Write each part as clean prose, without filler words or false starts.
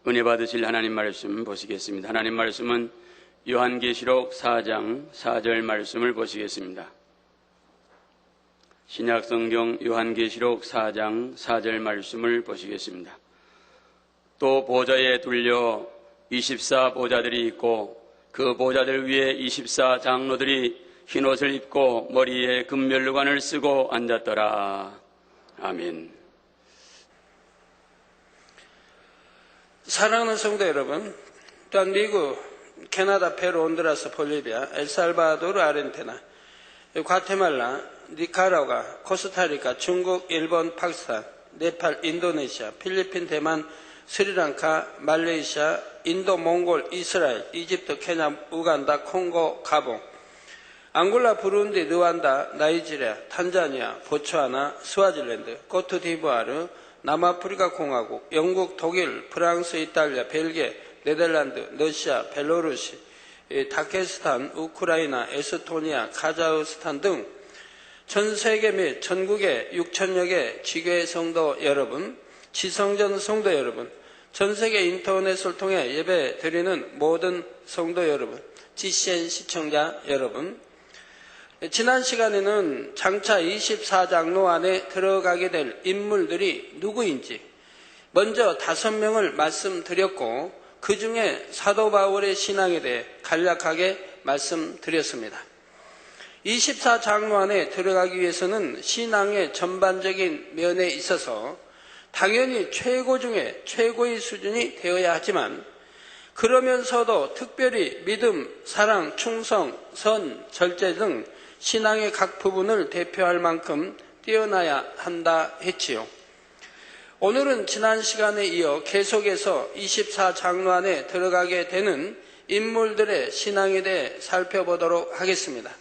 은혜 받으실 하나님 말씀 보시겠습니다. 하나님 말씀은 요한계시록 4장 4절 말씀을 보시겠습니다. 신약성경 요한계시록 4장 4절 말씀을 보시겠습니다. 또 보좌에 둘려 24 보좌들이 있고 그 보좌들 위에 24 장로들이 흰옷을 입고 머리에 금면류관을 쓰고 앉았더라. 아멘. 사랑하는 성도 여러분, 또한 미국, 캐나다, 페루, 온두라스, 볼리비아, 엘살바도르, 아르헨티나, 과테말라, 니카라과, 코스타리카, 중국, 일본, 파키스탄, 네팔, 인도네시아, 필리핀, 대만, 스리랑카, 말레이시아, 인도, 몽골, 이스라엘, 이집트, 케냐, 우간다, 콩고, 가봉, 앙골라, 부룬디, 르완다, 나이지리아, 탄자니아, 보츠와나, 스와질랜드, 코트디부아르, 남아프리카 공화국, 영국, 독일, 프랑스, 이탈리아, 벨기에, 네덜란드, 러시아, 벨로루시, 다케스탄, 우크라이나, 에스토니아, 카자흐스탄 등 전 세계 및 전국의 6천여 개 지교회 성도 여러분, 지성전 성도 여러분, 전 세계 인터넷을 통해 예배 드리는 모든 성도 여러분, GCN 시청자 여러분, 지난 시간에는 장차 24장로 안에 들어가게 될 인물들이 누구인지 먼저 5명을 말씀드렸고 그 중에 사도 바울의 신앙에 대해 간략하게 말씀드렸습니다. 24장로 안에 들어가기 위해서는 신앙의 전반적인 면에 있어서 당연히 최고 중에 최고의 수준이 되어야 하지만 그러면서도 특별히 믿음, 사랑, 충성, 선, 절제 등 신앙의 각 부분을 대표할 만큼 뛰어나야 한다 했지요. 오늘은 지난 시간에 이어 계속해서 24장로 안에 들어가게 되는 인물들의 신앙에 대해 살펴보도록 하겠습니다.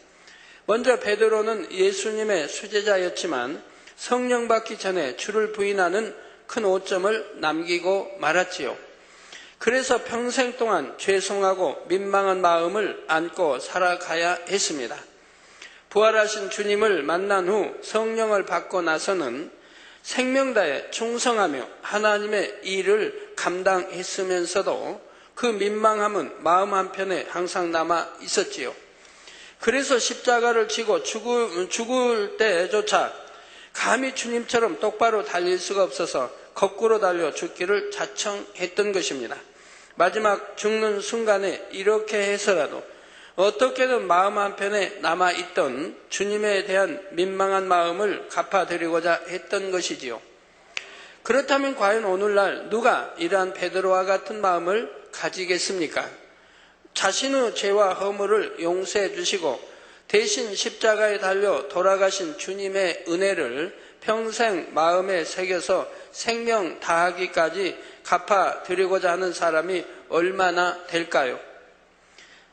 먼저 베드로는 예수님의 수제자였지만 성령 받기 전에 주를 부인하는 큰 오점을 남기고 말았지요. 그래서 평생 동안 죄송하고 민망한 마음을 안고 살아가야 했습니다. 부활하신 주님을 만난 후 성령을 받고 나서는 생명 다해 충성하며 하나님의 일을 감당했으면서도 그 민망함은 마음 한편에 항상 남아 있었지요. 그래서 십자가를 지고 죽을 때조차 감히 주님처럼 똑바로 달릴 수가 없어서 거꾸로 달려 죽기를 자청했던 것입니다. 마지막 죽는 순간에 이렇게 해서라도 어떻게든 마음 한편에 남아있던 주님에 대한 민망한 마음을 갚아드리고자 했던 것이지요. 그렇다면 과연 오늘날 누가 이러한 베드로와 같은 마음을 가지겠습니까? 자신의 죄와 허물을 용서해 주시고 대신 십자가에 달려 돌아가신 주님의 은혜를 평생 마음에 새겨서 생명 다하기까지 갚아드리고자 하는 사람이 얼마나 될까요?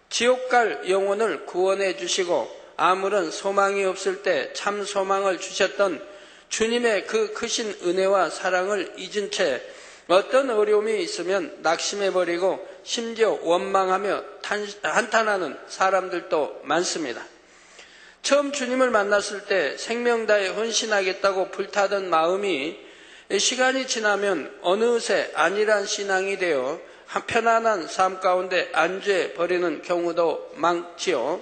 지옥 갈 영혼을 구원해 주시고 아무런 소망이 없을 때 참 소망을 주셨던 주님의 그 크신 은혜와 사랑을 잊은 채 어떤 어려움이 있으면 낙심해버리고 심지어 원망하며 한탄하는 사람들도 많습니다. 처음 주님을 만났을 때 생명 다해 헌신하겠다고 불타던 마음이 시간이 지나면 어느새 안일한 신앙이 되어 편안한 삶 가운데 안주해 버리는 경우도 많지요.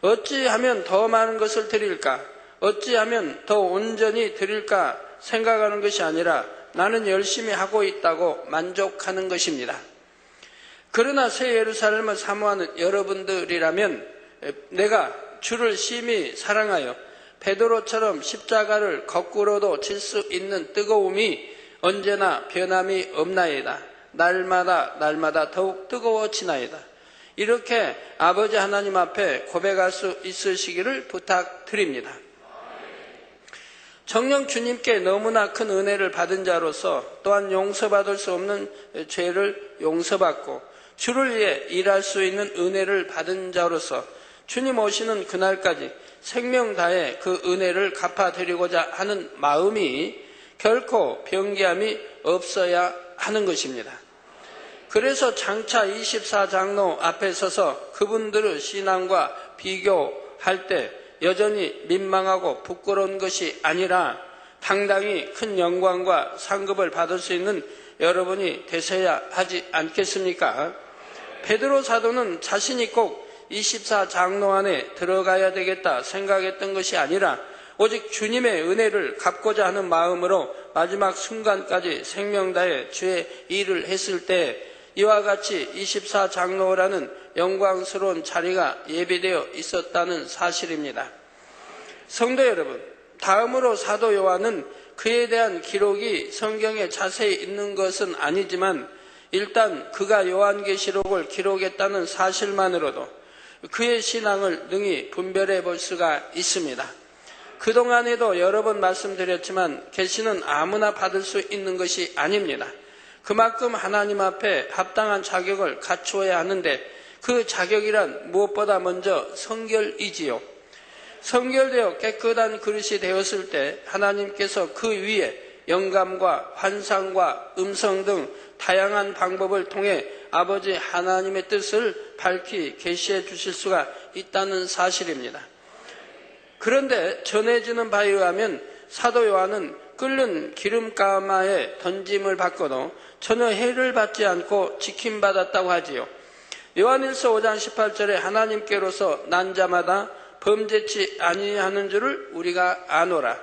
어찌하면 더 많은 것을 드릴까? 어찌하면 더 온전히 드릴까 생각하는 것이 아니라 나는 열심히 하고 있다고 만족하는 것입니다. 그러나 새 예루살렘을 사모하는 여러분들이라면 내가 주를 심히 사랑하여 베드로처럼 십자가를 거꾸로도 칠 수 있는 뜨거움이 언제나 변함이 없나이다. 날마다 더욱 뜨거워지나이다. 이렇게 아버지 하나님 앞에 고백할 수 있으시기를 부탁드립니다. 정녕 주님께 너무나 큰 은혜를 받은 자로서 또한 용서받을 수 없는 죄를 용서받고 주를 위해 일할 수 있는 은혜를 받은 자로서 주님 오시는 그날까지 생명 다해 그 은혜를 갚아드리고자 하는 마음이 결코 변기함이 없어야 하는 것입니다. 그래서 장차 24장로 앞에 서서 그분들의 신앙과 비교할 때 여전히 민망하고 부끄러운 것이 아니라 당당히 큰 영광과 상급을 받을 수 있는 여러분이 되셔야 하지 않겠습니까? 베드로 사도는 자신이 꼭 24장로 안에 들어가야 되겠다 생각했던 것이 아니라 오직 주님의 은혜를 갚고자 하는 마음으로 마지막 순간까지 생명 다해 주의 일을 했을 때 이와 같이 24장로라는 영광스러운 자리가 예비되어 있었다는 사실입니다. 성도 여러분, 다음으로 사도 요한은 그에 대한 기록이 성경에 자세히 있는 것은 아니지만 일단 그가 요한계시록을 기록했다는 사실만으로도 그의 신앙을 능히 분별해 볼 수가 있습니다. 그동안에도 여러 번 말씀드렸지만 계시는 아무나 받을 수 있는 것이 아닙니다. 그만큼 하나님 앞에 합당한 자격을 갖추어야 하는데 그 자격이란 무엇보다 먼저 성결이지요. 성결되어 깨끗한 그릇이 되었을 때 하나님께서 그 위에 영감과 환상과 음성 등 다양한 방법을 통해 아버지 하나님의 뜻을 밝히 계시해 주실 수가 있다는 사실입니다. 그런데 전해지는 바에 의하면 사도 요한은 끓는 기름가마에 던짐을 받고도 전혀 해를 받지 않고 지킴받았다고 하지요. 요한일서 5장 18절에 하나님께로서 난 자마다 범죄치 아니하는 줄을 우리가 아노라.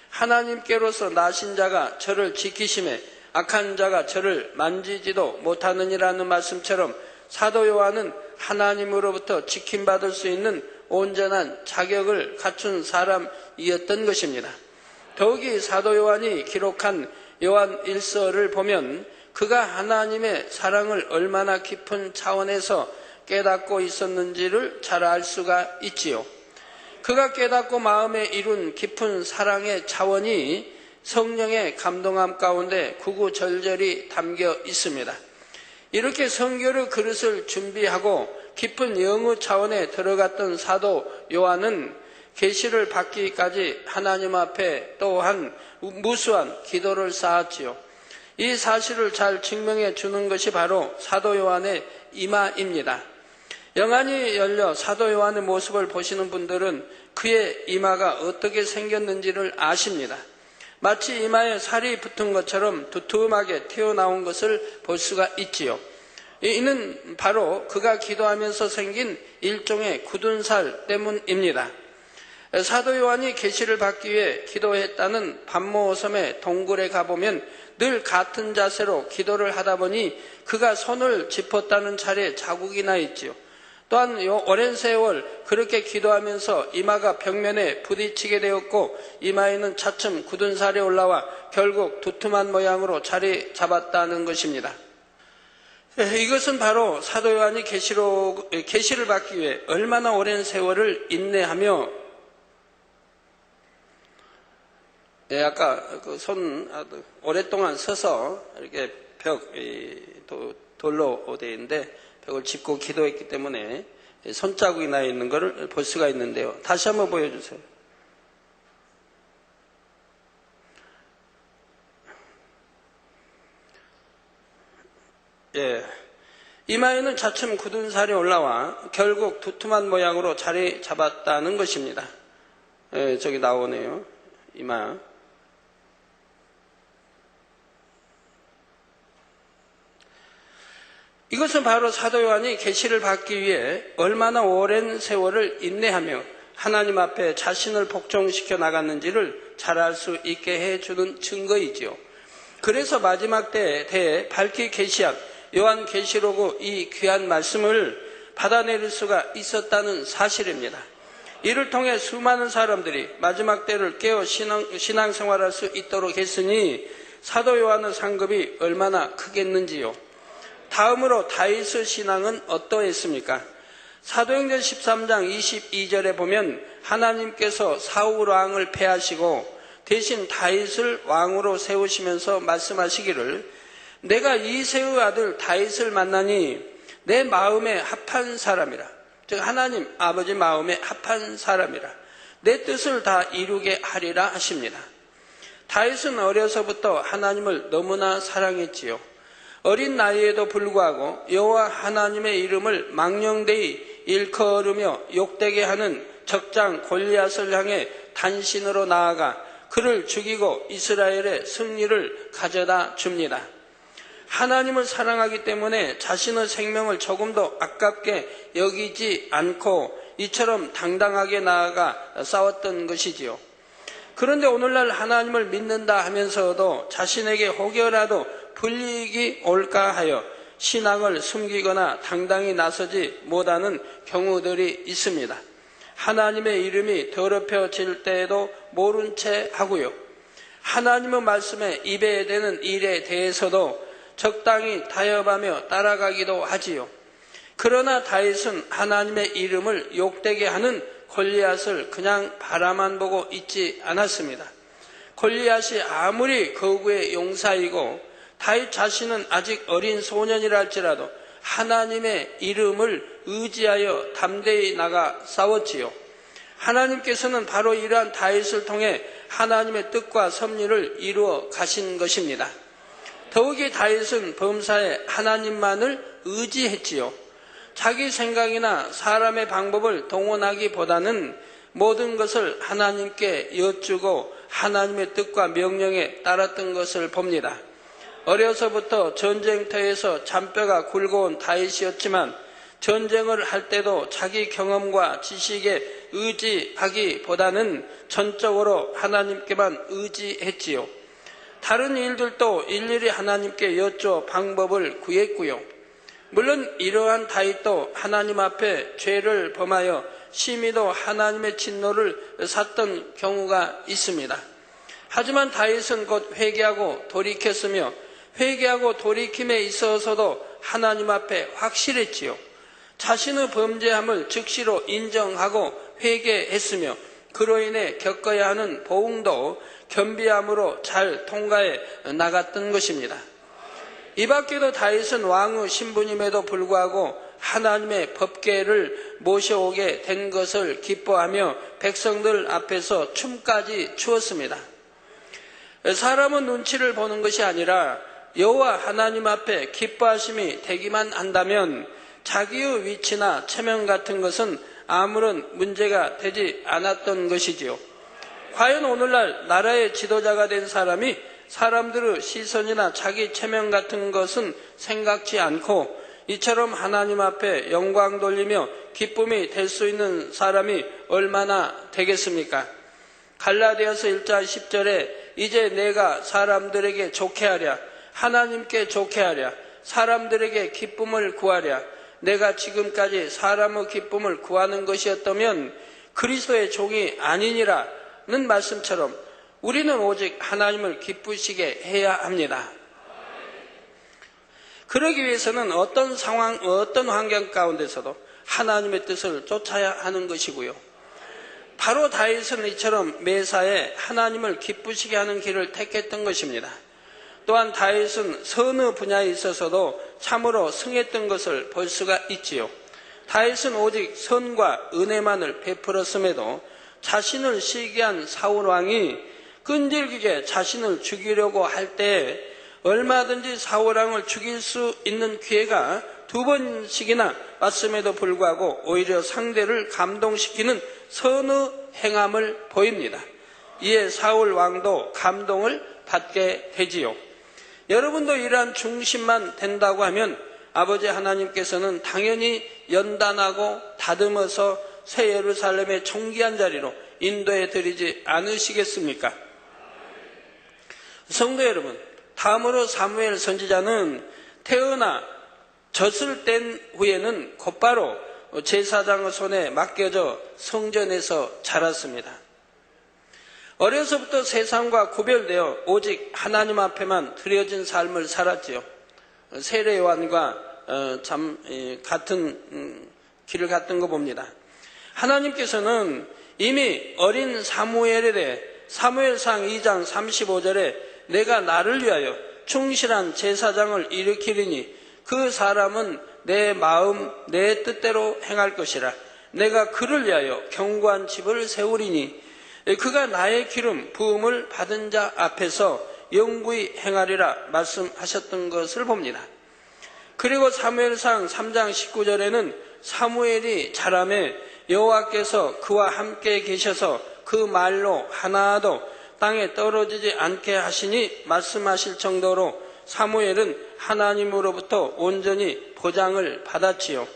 하나님께로서 나신 자가 저를 지키심에 악한 자가 저를 만지지도 못하느니라는 말씀처럼 사도 요한은 하나님으로부터 지킴받을 수 있는 온전한 자격을 갖춘 사람이었던 것입니다. 더욱이 사도 요한이 기록한 요한 1서를 보면 그가 하나님의 사랑을 얼마나 깊은 차원에서 깨닫고 있었는지를 잘 알 수가 있지요. 그가 깨닫고 마음에 이룬 깊은 사랑의 차원이 성령의 감동함 가운데 구구절절히 담겨 있습니다. 이렇게 성결의 그릇을 준비하고 깊은 영의 차원에 들어갔던 사도 요한은 계시를 받기까지 하나님 앞에 또한 무수한 기도를 쌓았지요. 이 사실을 잘 증명해 주는 것이 바로 사도 요한의 이마입니다. 영안이 열려 사도 요한의 모습을 보시는 분들은 그의 이마가 어떻게 생겼는지를 아십니다. 마치 이마에 살이 붙은 것처럼 두툼하게 튀어나온 것을 볼 수가 있지요. 이는 바로 그가 기도하면서 생긴 일종의 굳은 살 때문입니다. 사도 요한이 계시를 받기 위해 기도했다는 반모섬의 동굴에 가보면 늘 같은 자세로 기도를 하다 보니 그가 손을 짚었다는 차례 자국이 나 있지요. 또한 오랜 세월 그렇게 기도하면서 이마가 벽면에 부딪히게 되었고 이마에는 차츰 굳은 살이 올라와 결국 두툼한 모양으로 자리 잡았다는 것입니다. 이것은 바로 사도 요한이 계시를 받기 위해 얼마나 오랜 세월을 인내하며 아까 그 손 오랫동안 서서 이렇게 돌로 되어 있는데 벽을 짚고 기도했기 때문에 손자국이 나 있는 것을 볼 수가 있는데요. 다시 한번 보여주세요. 이마에는 차츰 굳은 살이 올라와 결국 두툼한 모양으로 자리 잡았다는 것입니다. 저기 나오네요. 이마. 이것은 바로 사도 요한이 계시를 받기 위해 얼마나 오랜 세월을 인내하며 하나님 앞에 자신을 복종시켜 나갔는지를 잘 알 수 있게 해주는 증거이지요. 그래서 마지막 때에 밝히 계시한 요한계시록의 이 귀한 말씀을 받아내릴 수가 있었다는 사실입니다. 이를 통해 수많은 사람들이 마지막 때를 깨어 신앙생활할 수 있도록 했으니 사도 요한의 상급이 얼마나 크겠는지요. 다음으로 다윗의 신앙은 어떠했습니까? 사도행전 13장 22절에 보면 하나님께서 사울 왕을 패하시고 대신 다윗을 왕으로 세우시면서 말씀하시기를 내가 이새의 아들 다윗을 만나니 내 마음에 합한 사람이라. 즉 하나님 아버지 마음에 합한 사람이라. 내 뜻을 다 이루게 하리라 하십니다. 다윗은 어려서부터 하나님을 너무나 사랑했지요. 어린 나이에도 불구하고 여호와 하나님의 이름을 망령되이 일컬으며 욕되게 하는 적장 골리앗을 향해 단신으로 나아가 그를 죽이고 이스라엘의 승리를 가져다 줍니다. 하나님을 사랑하기 때문에 자신의 생명을 조금도 아깝게 여기지 않고 이처럼 당당하게 나아가 싸웠던 것이지요. 그런데 오늘날 하나님을 믿는다 하면서도 자신에게 혹여라도 불이익이 올까 하여 신앙을 숨기거나 당당히 나서지 못하는 경우들이 있습니다. 하나님의 이름이 더럽혀질 때에도 모른 채 하고요. 하나님의 말씀에 입에 대는 일에 대해서도 적당히 타협하며 따라가기도 하지요. 그러나 다윗은 하나님의 이름을 욕되게 하는 골리앗을 그냥 바라만 보고 있지 않았습니다. 골리앗이 아무리 거구의 용사이고 다윗 자신은 아직 어린 소년이라 할지라도 하나님의 이름을 의지하여 담대히 나가 싸웠지요. 하나님께서는 바로 이러한 다윗을 통해 하나님의 뜻과 섭리를 이루어 가신 것입니다. 더욱이 다윗은 범사에 하나님만을 의지했지요. 자기 생각이나 사람의 방법을 동원하기보다는 모든 것을 하나님께 여쭈고 하나님의 뜻과 명령에 따랐던 것을 봅니다. 어려서부터 전쟁터에서 잔뼈가 굵어온 다윗이었지만 전쟁을 할 때도 자기 경험과 지식에 의지하기보다는 전적으로 하나님께만 의지했지요. 다른 일들도 일일이 하나님께 여쭈어 방법을 구했고요. 물론 이러한 다윗도 하나님 앞에 죄를 범하여 심히도 하나님의 진노를 샀던 경우가 있습니다. 하지만 다윗은 곧 회개하고 돌이켰으며 회개하고 돌이킴에 있어서도 하나님 앞에 확실했지요. 자신의 범죄함을 즉시로 인정하고 회개했으며 그로 인해 겪어야 하는 보응도 겸비함으로 잘 통과해 나갔던 것입니다. 이 밖에도 다윗은 왕의 신분임에도 불구하고 하나님의 법궤를 모셔오게 된 것을 기뻐하며 백성들 앞에서 춤까지 추었습니다. 사람은 눈치를 보는 것이 아니라 여호와 하나님 앞에 기뻐하심이 되기만 한다면 자기의 위치나 체면 같은 것은 아무런 문제가 되지 않았던 것이지요. 과연 오늘날 나라의 지도자가 된 사람이 사람들의 시선이나 자기 체면 같은 것은 생각지 않고 이처럼 하나님 앞에 영광 돌리며 기쁨이 될 수 있는 사람이 얼마나 되겠습니까? 갈라디아서 1장 10절에 이제 내가 사람들에게 좋게 하랴 하나님께 좋게 하랴 사람들에게 기쁨을 구하랴 내가 지금까지 사람의 기쁨을 구하는 것이었다면 그리스도의 종이 아니니라는 말씀처럼 우리는 오직 하나님을 기쁘시게 해야 합니다. 그러기 위해서는 어떤 상황, 어떤 환경 가운데서도 하나님의 뜻을 쫓아야 하는 것이고요. 바로 다윗은 이처럼 매사에 하나님을 기쁘시게 하는 길을 택했던 것입니다. 또한 다윗은 선의 분야에 있어서도 참으로 승했던 것을 볼 수가 있지요. 다윗은 오직 선과 은혜만을 베풀었음에도 자신을 시기한 사울 왕이 끈질기게 자신을 죽이려고 할 때 얼마든지 사울 왕을 죽일 수 있는 기회가 2번씩이나 왔음에도 불구하고 오히려 상대를 감동시키는 선의 행함을 보입니다. 이에 사울 왕도 감동을 받게 되지요. 여러분도 이러한 중심만 된다고 하면 아버지 하나님께서는 당연히 연단하고 다듬어서 새 예루살렘의 존귀한 자리로 인도해 드리지 않으시겠습니까? 성도 여러분, 다음으로 사무엘 선지자는 태어나 젖을 뗀 후에는 곧바로 제사장의 손에 맡겨져 성전에서 자랐습니다. 어려서부터 세상과 구별되어 오직 하나님 앞에만 드려진 삶을 살았지요. 세례 요한과 같은 길을 갔던 거 봅니다. 하나님께서는 이미 어린 사무엘에 대해 사무엘상 2장 35절에 내가 나를 위하여 충실한 제사장을 일으키리니 그 사람은 내 마음 내 뜻대로 행할 것이라 내가 그를 위하여 견고한 집을 세우리니 그가 나의 기름 부음을 받은 자 앞에서 영구히 행하리라 말씀하셨던 것을 봅니다. 그리고 사무엘상 3장 19절에는 사무엘이 자라매 여호와께서 그와 함께 계셔서 그 말로 하나도 땅에 떨어지지 않게 하시니 말씀하실 정도로 사무엘은 하나님으로부터 온전히 보장을 받았지요.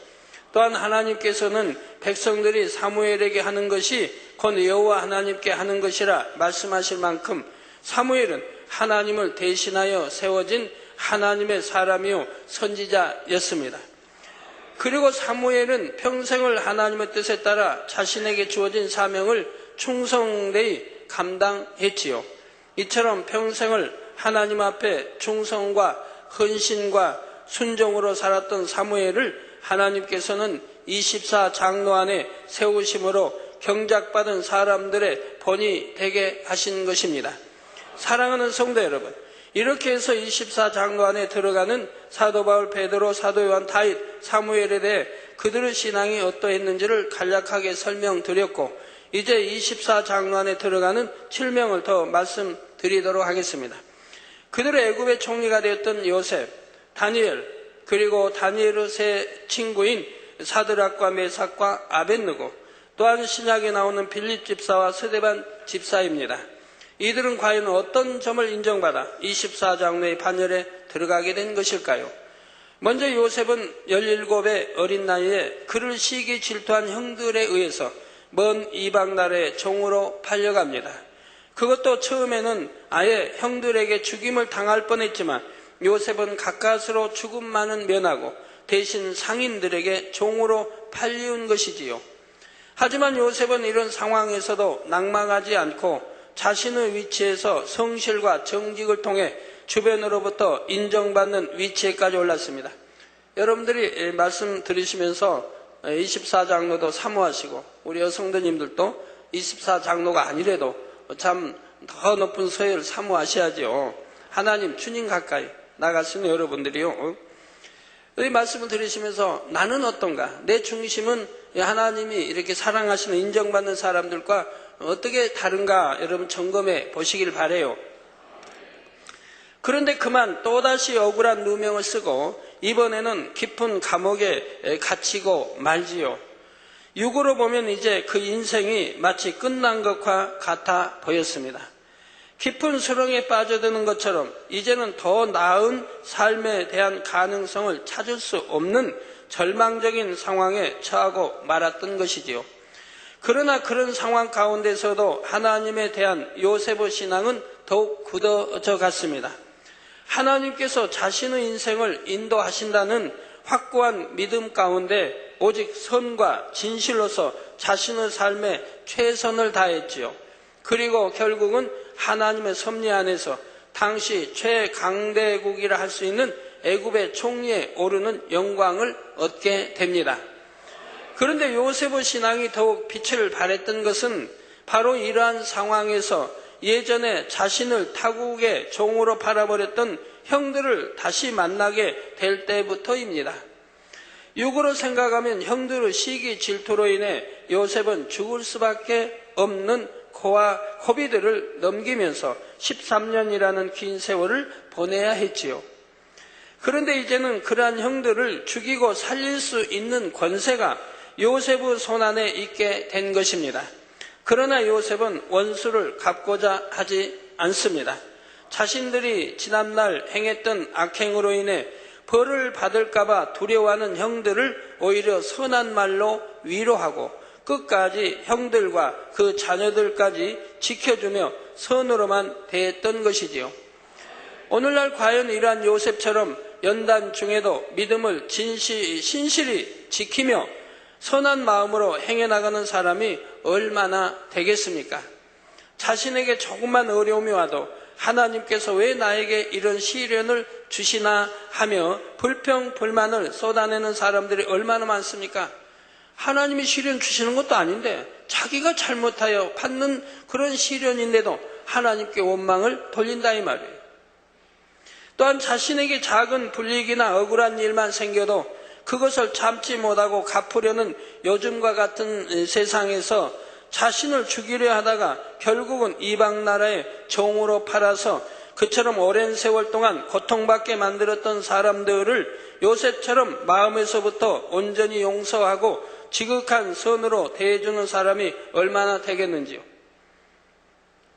또한 하나님께서는 백성들이 사무엘에게 하는 것이 곧 여호와 하나님께 하는 것이라 말씀하실 만큼 사무엘은 하나님을 대신하여 세워진 하나님의 사람이요 선지자였습니다. 그리고 사무엘은 평생을 하나님의 뜻에 따라 자신에게 주어진 사명을 충성되이 감당했지요. 이처럼 평생을 하나님 앞에 충성과 헌신과 순종으로 살았던 사무엘을 하나님께서는 24장로 안에 세우심으로 경작받은 사람들의 본이 되게 하신 것입니다. 사랑하는 성도 여러분, 이렇게 해서 24장로 안에 들어가는 사도 바울, 베드로, 사도 요한, 다윗, 사무엘에 대해 그들의 신앙이 어떠했는지를 간략하게 설명드렸고, 이제 24장로 안에 들어가는 7명을 더 말씀드리도록 하겠습니다. 그들의 애굽의 총리가 되었던 요셉, 다니엘, 그리고 다니엘의 세 친구인 사드락과 메삭과 아벳느고, 또한 신약에 나오는 빌립 집사와 스데반 집사입니다. 이들은 과연 어떤 점을 인정받아 24장로의 반열에 들어가게 된 것일까요? 먼저 요셉은 17의 어린 나이에 그를 시기 질투한 형들에 의해서 먼 이방 나라의 종으로 팔려갑니다. 그것도 처음에는 아예 형들에게 죽임을 당할 뻔했지만 요셉은 가까스로 죽음만은 면하고 대신 상인들에게 종으로 팔려온 것이지요. 하지만 요셉은 이런 상황에서도 낙망하지 않고 자신의 위치에서 성실과 정직을 통해 주변으로부터 인정받는 위치에까지 올랐습니다. 여러분들이 말씀 들으시면서 24장로도 사모하시고 우리 여성도님들도 24장로가 아니래도 참 더 높은 서열을 사모하셔야죠. 하나님, 주님 가까이 나가시는 여러분들이요. 이 말씀을 들으시면서 나는 어떤가? 내 중심은 하나님이 이렇게 사랑하시는 인정받는 사람들과 어떻게 다른가 여러분 점검해 보시길 바라요. 그런데 그만 또다시 억울한 누명을 쓰고 이번에는 깊은 감옥에 갇히고 말지요. 육으로 보면 이제 그 인생이 마치 끝난 것과 같아 보였습니다. 깊은 수렁에 빠져드는 것처럼 이제는 더 나은 삶에 대한 가능성을 찾을 수 없는 절망적인 상황에 처하고 말았던 것이지요. 그러나 그런 상황 가운데서도 하나님에 대한 요셉의 신앙은 더욱 굳어져 갔습니다. 하나님께서 자신의 인생을 인도하신다는 확고한 믿음 가운데 오직 선과 진실로서 자신의 삶에 최선을 다했지요. 그리고 결국은 하나님의 섭리 안에서 당시 최강대국이라 할 수 있는 애굽의 총리에 오르는 영광을 얻게 됩니다. 그런데 요셉의 신앙이 더욱 빛을 발했던 것은 바로 이러한 상황에서 예전에 자신을 타국의 종으로 팔아버렸던 형들을 다시 만나게 될 때부터입니다. 육으로 생각하면 형들의 시기 질투로 인해 요셉은 죽을 수밖에 없는 고와 고비들을 넘기면서 13년이라는 긴 세월을 보내야 했지요. 그런데 이제는 그러한 형들을 죽이고 살릴 수 있는 권세가 요셉의 손안에 있게 된 것입니다. 그러나 요셉은 원수를 갚고자 하지 않습니다. 자신들이 지난날 행했던 악행으로 인해 벌을 받을까봐 두려워하는 형들을 오히려 선한 말로 위로하고 끝까지 형들과 그 자녀들까지 지켜주며 선으로만 대했던 것이지요. 오늘날 과연 이러한 요셉처럼 연단 중에도 믿음을 신실히 지키며 선한 마음으로 행해나가는 사람이 얼마나 되겠습니까? 자신에게 조금만 어려움이 와도 하나님께서 왜 나에게 이런 시련을 주시나 하며 불평불만을 쏟아내는 사람들이 얼마나 많습니까? 하나님이 시련 주시는 것도 아닌데 자기가 잘못하여 받는 그런 시련인데도 하나님께 원망을 돌린다 이 말이에요. 또한 자신에게 작은 불이익이나 억울한 일만 생겨도 그것을 참지 못하고 갚으려는 요즘과 같은 세상에서 자신을 죽이려 하다가 결국은 이방 나라의 종으로 팔아서 그처럼 오랜 세월 동안 고통받게 만들었던 사람들을 요셉처럼 마음에서부터 온전히 용서하고 지극한 선으로 대해주는 사람이 얼마나 되겠는지요.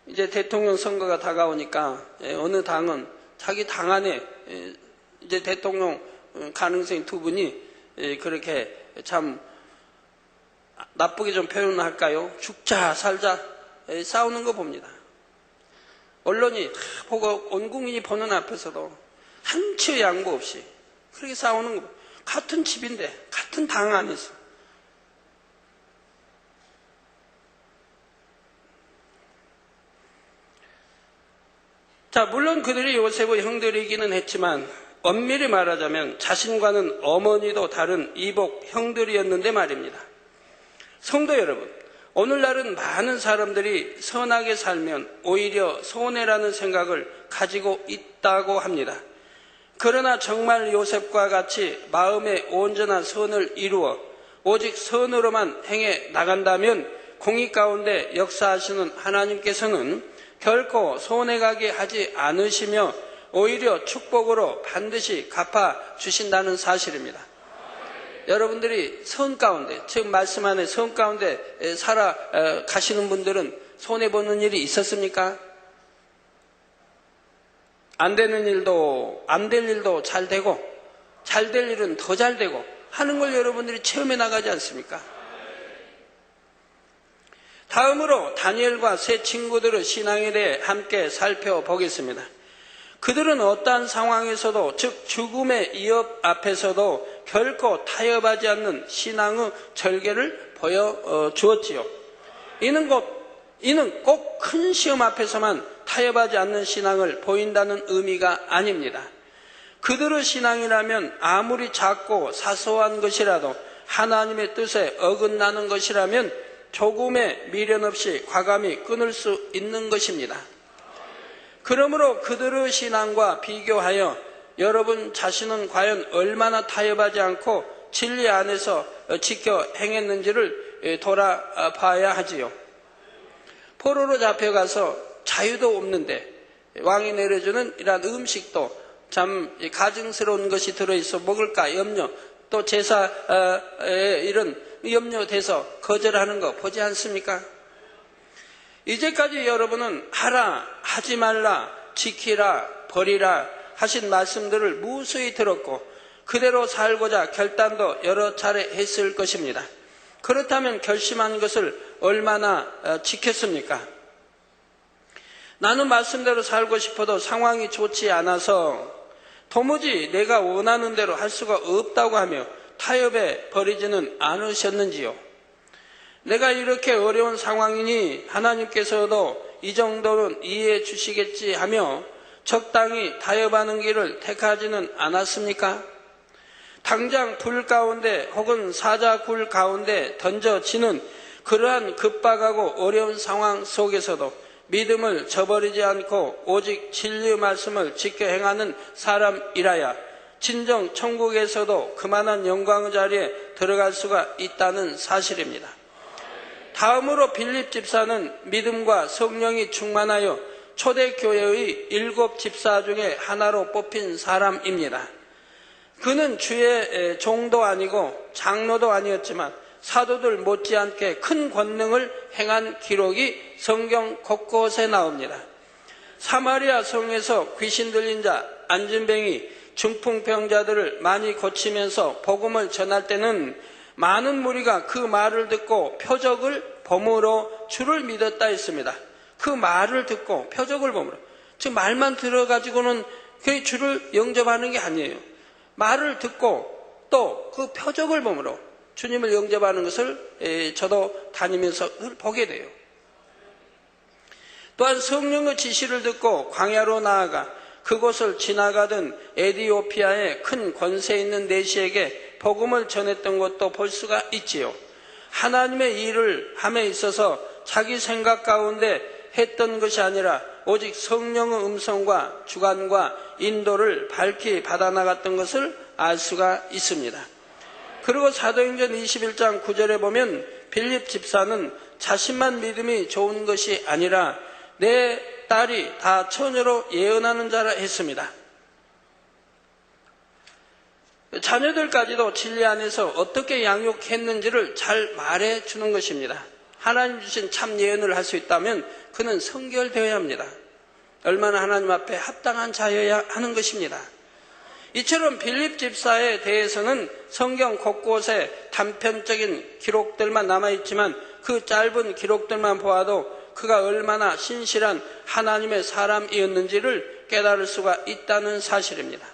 이제 대통령 선거가 다가오니까 어느 당은 자기 당 안에 이제 대통령 가능성이 두 분이 그렇게 참 나쁘게 좀 표현할까요? 죽자 살자 싸우는 거 봅니다. 언론이 보고 온 국민이 보는 앞에서도 한치의 양보 없이 그렇게 싸우는 거. 같은 집인데 같은 당 안에서. 자, 물론 그들이 요셉의 형들이기는 했지만 엄밀히 말하자면 자신과는 어머니도 다른 이복 형들이었는데 말입니다. 성도 여러분, 오늘날은 많은 사람들이 선하게 살면 오히려 손해라는 생각을 가지고 있다고 합니다. 그러나 정말 요셉과 같이 마음의 온전한 선을 이루어 오직 선으로만 행해 나간다면 공의 가운데 역사하시는 하나님께서는 결코 손해가게 하지 않으시며 오히려 축복으로 반드시 갚아주신다는 사실입니다. 여러분들이 선 가운데, 지금 말씀 안에 선 가운데 살아가시는 분들은 손해보는 일이 있었습니까? 안 되는 일도, 안 될 일도 잘 되고, 잘 될 일은 더 잘 되고 하는 걸 여러분들이 체험해 나가지 않습니까? 다음으로 다니엘과 세 친구들의 신앙에 대해 함께 살펴보겠습니다. 그들은 어떠한 상황에서도, 즉 죽음의 위협 앞에서도 결코 타협하지 않는 신앙의 절개를 보여주었지요. 이는 꼭 큰 시험 앞에서만 타협하지 않는 신앙을 보인다는 의미가 아닙니다. 그들의 신앙이라면 아무리 작고 사소한 것이라도 하나님의 뜻에 어긋나는 것이라면 조금의 미련 없이 과감히 끊을 수 있는 것입니다. 그러므로 그들의 신앙과 비교하여 여러분 자신은 과연 얼마나 타협하지 않고 진리 안에서 지켜 행했는지를 돌아봐야 하지요. 포로로 잡혀가서 자유도 없는데 왕이 내려주는 이러한 음식도 참 가증스러운 것이 들어있어 먹을까 염려, 또 제사에 이런 염려돼서 거절하는 거 보지 않습니까? 이제까지 여러분은 하라, 하지 말라, 지키라, 버리라 하신 말씀들을 무수히 들었고 그대로 살고자 결단도 여러 차례 했을 것입니다. 그렇다면 결심한 것을 얼마나 지켰습니까? 나는 말씀대로 살고 싶어도 상황이 좋지 않아서 도무지 내가 원하는 대로 할 수가 없다고 하며 타협에 버리지는 않으셨는지요? 내가 이렇게 어려운 상황이니 하나님께서도 이 정도는 이해해 주시겠지 하며 적당히 타협하는 길을 택하지는 않았습니까? 당장 불 가운데 혹은 사자굴 가운데 던져지는 그러한 급박하고 어려운 상황 속에서도 믿음을 저버리지 않고 오직 진리의 말씀을 지켜 행하는 사람이라야 진정 천국에서도 그만한 영광의 자리에 들어갈 수가 있다는 사실입니다. 다음으로 빌립 집사는 믿음과 성령이 충만하여 초대교회의 7 집사 중에 하나로 뽑힌 사람입니다. 그는 주의 종도 아니고 장로도 아니었지만 사도들 못지않게 큰 권능을 행한 기록이 성경 곳곳에 나옵니다. 사마리아 성에서 귀신 들린 자, 안진뱅이, 중풍병자들을 많이 고치면서 복음을 전할 때는 많은 무리가 그 말을 듣고 표적을 범으로 주를 믿었다 했습니다. 그 말을 듣고 표적을 범으로, 즉 말만 들어가지고는 그 주를 영접하는 게 아니에요. 말을 듣고 또 그 표적을 범으로 주님을 영접하는 것을 저도 다니면서 보게 돼요. 또한 성령의 지시를 듣고 광야로 나아가 그곳을 지나가던 에디오피아의 큰 권세 있는 내시에게 복음을 전했던 것도 볼 수가 있지요. 하나님의 일을 함에 있어서 자기 생각 가운데 했던 것이 아니라 오직 성령의 음성과 주관과 인도를 밝히 받아나갔던 것을 알 수가 있습니다. 그리고 사도행전 21장 9절에 보면 빌립 집사는 자신만 믿음이 좋은 것이 아니라 내 딸이 다 처녀로 예언하는 자라 했습니다. 자녀들까지도 진리 안에서 어떻게 양육했는지를 잘 말해 주는 것입니다. 하나님 주신 참 예언을 할 수 있다면 그는 성결되어야 합니다. 얼마나 하나님 앞에 합당한 자여야 하는 것입니다. 이처럼 빌립 집사에 대해서는 성경 곳곳에 단편적인 기록들만 남아있지만 그 짧은 기록들만 보아도 그가 얼마나 신실한 하나님의 사람이었는지를 깨달을 수가 있다는 사실입니다.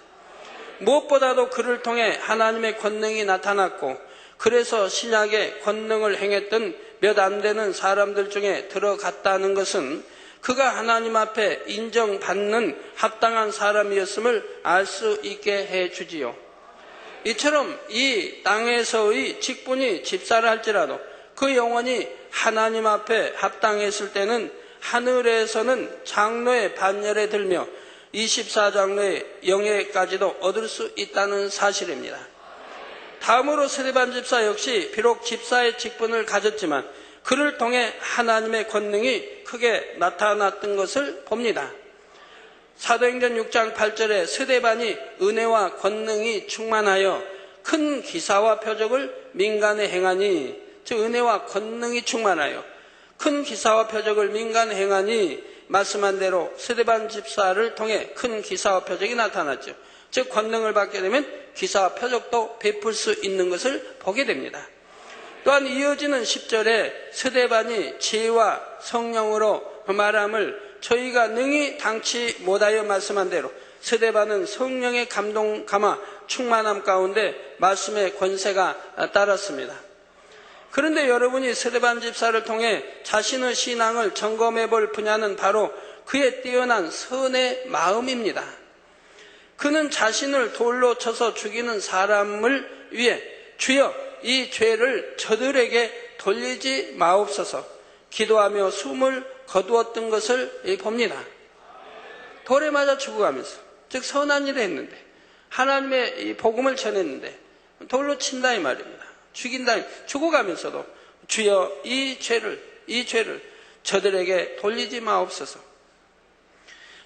무엇보다도 그를 통해 하나님의 권능이 나타났고 그래서 신약의 권능을 행했던 몇 안 되는 사람들 중에 들어갔다는 것은 그가 하나님 앞에 인정받는 합당한 사람이었음을 알 수 있게 해주지요. 이처럼 이 땅에서의 직분이 집사를 할지라도 그 영혼이 하나님 앞에 합당했을 때는 하늘에서는 장로의 반열에 들며 24장로의 영예까지도 얻을 수 있다는 사실입니다. 다음으로 스데반 집사 역시 비록 집사의 직분을 가졌지만 그를 통해 하나님의 권능이 크게 나타났던 것을 봅니다. 사도행전 6장 8절에 스데반이 은혜와 권능이 충만하여 큰 기사와 표적을 민간에 행하니, 즉 은혜와 권능이 충만하여 큰 기사와 표적을 민간에 행하니 말씀한 대로 스데반 집사를 통해 큰 기사와 표적이 나타났죠. 즉 권능을 받게 되면 기사와 표적도 베풀 수 있는 것을 보게 됩니다. 또한 이어지는 10절에 스데반이 지혜와 성령으로 말함을 저희가 능히 당치 못하여 말씀한 대로 스데반은 성령의 감동 감화 충만함 가운데 말씀의 권세가 따랐습니다. 그런데 여러분이 스데반 집사를 통해 자신의 신앙을 점검해 볼 분야는 바로 그의 뛰어난 선의 마음입니다. 그는 자신을 돌로 쳐서 죽이는 사람을 위해 주여 이 죄를 저들에게 돌리지 마옵소서 기도하며 숨을 거두었던 것을 봅니다. 돌에 맞아 죽어가면서, 즉 선한 일을 했는데 하나님의 이 복음을 전했는데 돌로 친다 이 말입니다. 죽인다, 죽어가면서도 주여 이 죄를 저들에게 돌리지 마옵소서.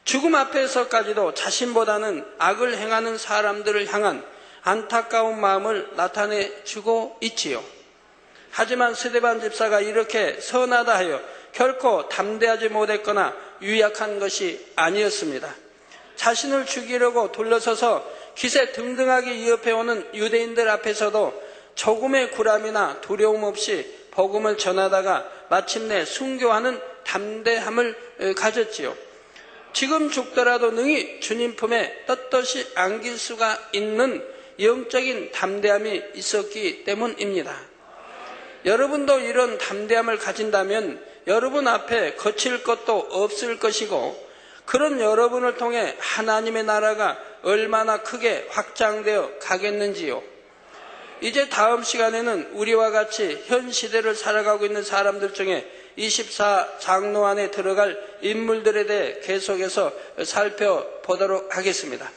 죽음 앞에서까지도 자신보다는 악을 행하는 사람들을 향한 안타까운 마음을 나타내주고 있지요. 하지만 스데반 집사가 이렇게 선하다 하여 결코 담대하지 못했거나 유약한 것이 아니었습니다. 자신을 죽이려고 둘러서서 기세 등등하게 위협해오는 유대인들 앞에서도 조금의 구람이나 두려움 없이 복음을 전하다가 마침내 순교하는 담대함을 가졌지요. 지금 죽더라도 능히 주님 품에 떳떳이 안길 수가 있는 영적인 담대함이 있었기 때문입니다. 여러분도 이런 담대함을 가진다면 여러분 앞에 거칠 것도 없을 것이고 그런 여러분을 통해 하나님의 나라가 얼마나 크게 확장되어 가겠는지요. 이제 다음 시간에는 우리와 같이 현 시대를 살아가고 있는 사람들 중에 24장로 안에 들어갈 인물들에 대해 계속해서 살펴보도록 하겠습니다.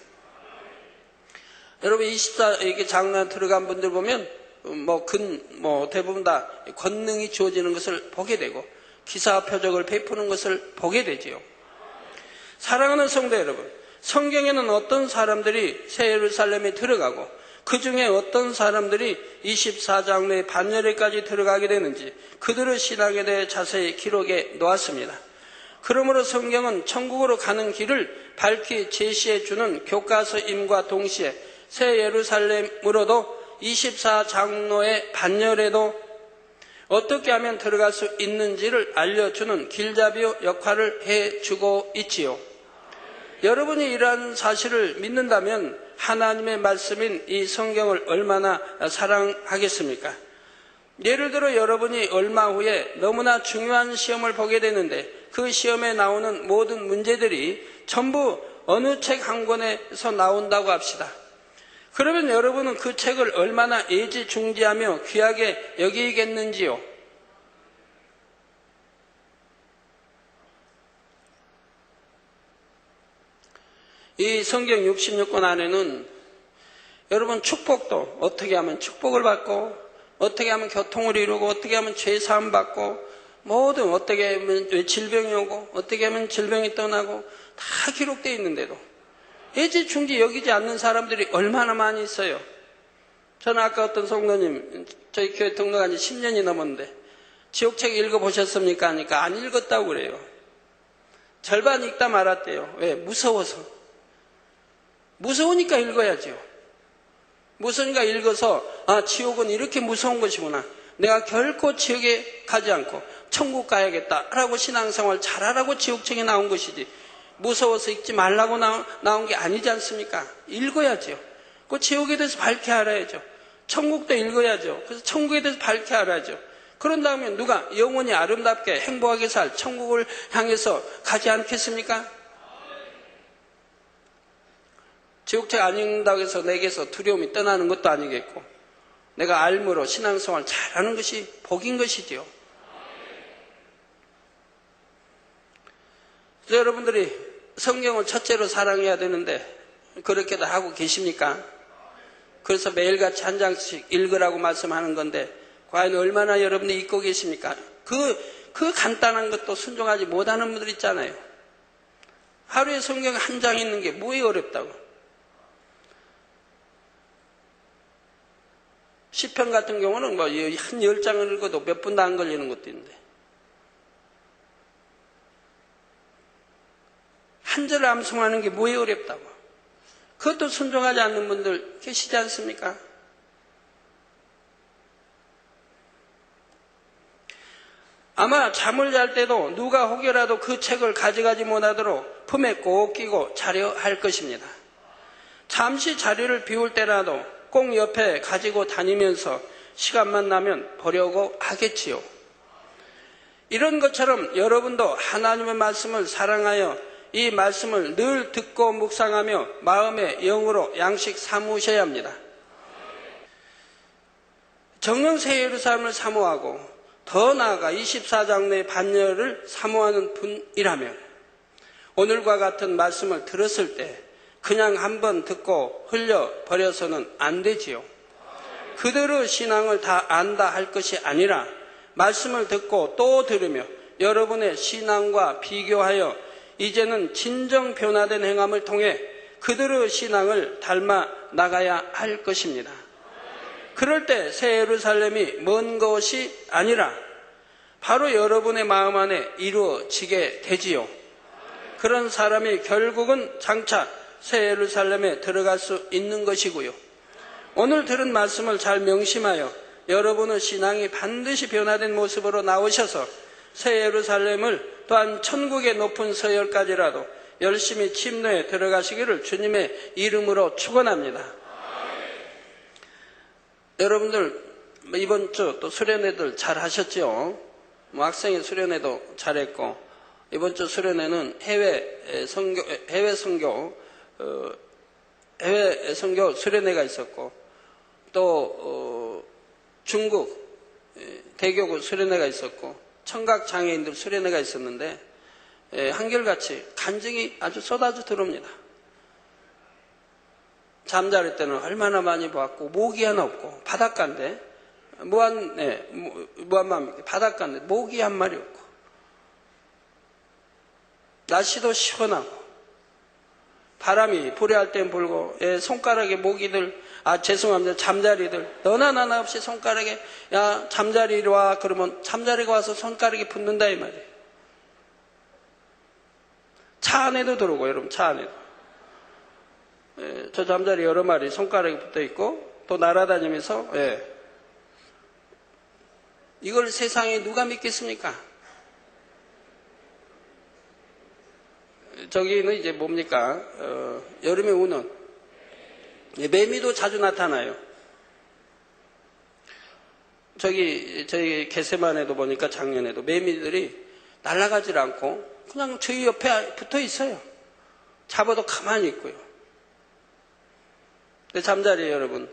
여러분 24장로 안에 들어간 분들 보면 대부분 다 권능이 주어지는 것을 보게 되고 기사와 표적을 베푸는 것을 보게 되지요. 사랑하는 성도 여러분, 성경에는 어떤 사람들이 새 예루살렘에 들어가고 그 중에 어떤 사람들이 24장로의 반열에까지 들어가게 되는지 그들의 신앙에 대해 자세히 기록해 놓았습니다. 그러므로 성경은 천국으로 가는 길을 밝히 제시해 주는 교과서임과 동시에 새 예루살렘으로도 24장로의 반열에도 어떻게 하면 들어갈 수 있는지를 알려주는 길잡이 역할을 해주고 있지요. 여러분이 이러한 사실을 믿는다면 하나님의 말씀인 이 성경을 얼마나 사랑하겠습니까? 예를 들어 여러분이 얼마 후에 너무나 중요한 시험을 보게 되는데 그 시험에 나오는 모든 문제들이 전부 어느 책 한 권에서 나온다고 합시다. 그러면 여러분은 그 책을 얼마나 애지중지하며 귀하게 여기겠는지요? 이 성경 66권 안에는 여러분 축복도 어떻게 하면 축복을 받고 어떻게 하면 교통을 이루고 어떻게 하면 죄사함 받고 모든 어떻게 하면 질병이 오고 어떻게 하면 질병이 떠나고 다 기록되어 있는데도 애지중지 여기지 않는 사람들이 얼마나 많이 있어요. 저는 아까 어떤 성도님 저희 교회 등록한 지 10년이 넘었는데 지옥책 읽어보셨습니까? 하니까 안 읽었다고 그래요. 절반 읽다 말았대요. 왜? 무서워서. 무서우니까 읽어야죠. 무서우니까 읽어서 지옥은 이렇게 무서운 것이구나. 내가 결코 지옥에 가지 않고 천국 가야겠다라고 신앙생활 잘하라고 지옥책에 나온 것이지 무서워서 읽지 말라고 나온 게 아니지 않습니까? 읽어야죠. 그 지옥에 대해서 밝게 알아야죠. 천국도 읽어야죠. 그래서 천국에 대해서 밝게 알아야죠. 그런 다음에 누가 영원히 아름답게 행복하게 살 천국을 향해서 가지 않겠습니까? 지옥책 안 읽는다고 해서 내게서 두려움이 떠나는 것도 아니겠고 내가 알므로 신앙생활 잘하는 것이 복인 것이지요. 그래서 여러분들이 성경을 첫째로 사랑해야 되는데 그렇게도 하고 계십니까? 그래서 매일같이 한 장씩 읽으라고 말씀하는 건데 과연 얼마나 여러분이 읽고 계십니까? 그 간단한 것도 순종하지 못하는 분들 있잖아요. 하루에 성경 한 장 읽는 게 뭐에 어렵다고. 시편 같은 경우는 한 10장을 읽어도 몇 분도 안 걸리는 것도 있는데 한 절 암송하는 게 뭐에 어렵다고. 그것도 순종하지 않는 분들 계시지 않습니까? 아마 잠을 잘 때도 누가 혹여라도 그 책을 가져가지 못하도록 품에 꼭 끼고 자려 할 것입니다. 잠시 자리를 비울 때라도 꼭 옆에 가지고 다니면서 시간만 나면 보려고 하겠지요. 이런 것처럼 여러분도 하나님의 말씀을 사랑하여 이 말씀을 늘 듣고 묵상하며 마음의 영으로 양식 삼으셔야 합니다. 정녕 새 예루살렘을 사모하고 더 나아가 24장 내 반열을 사모하는 분이라면 오늘과 같은 말씀을 들었을 때 그냥 한번 듣고 흘려버려서는 안 되지요. 그대로 신앙을 다 안다 할 것이 아니라 말씀을 듣고 또 들으며 여러분의 신앙과 비교하여 이제는 진정 변화된 행함을 통해 그대로 신앙을 닮아 나가야 할 것입니다. 그럴 때 새 예루살렘이 먼 것이 아니라 바로 여러분의 마음 안에 이루어지게 되지요. 그런 사람이 결국은 장차 새 예루살렘에 들어갈 수 있는 것이고요. 오늘 들은 말씀을 잘 명심하여 여러분의 신앙이 반드시 변화된 모습으로 나오셔서 새 예루살렘을 또한 천국의 높은 서열까지라도 열심히 침노에 들어가시기를 주님의 이름으로 축원합니다. 여러분들 이번 주 또 수련회들 잘 하셨죠? 학생의 수련회도 잘했고 이번 주 수련회는 해외 선교 수련회가 있었고 또 중국 대교구 수련회가 있었고 청각 장애인들 수련회가 있었는데 한결같이 간증이 아주 쏟아져 들어옵니다. 잠자리 때는 얼마나 많이 보았고 모기 하나 없고 바닷가인데 무한마음 바닷가인데 모기 한 마리 없고 날씨도 시원하고 바람이 불에할 땐 불고 손가락에 모기들 죄송합니다 잠자리들 너나 나나 없이 손가락에 야 잠자리로 와 그러면 잠자리가 와서 손가락에 붙는다 이 말이에요. 차 안에도 들어오고 여러분 차 안에도 저 잠자리 여러 마리 손가락에 붙어 있고 또 날아다니면서 이걸 세상에 누가 믿겠습니까? 저기는 이제 뭡니까? 여름에 우는 매미도 자주 나타나요. 저희 개세만에도 보니까 작년에도 매미들이 날아가질 않고 그냥 저희 옆에 붙어 있어요. 잡아도 가만히 있고요. 근데 잠자리에 여러분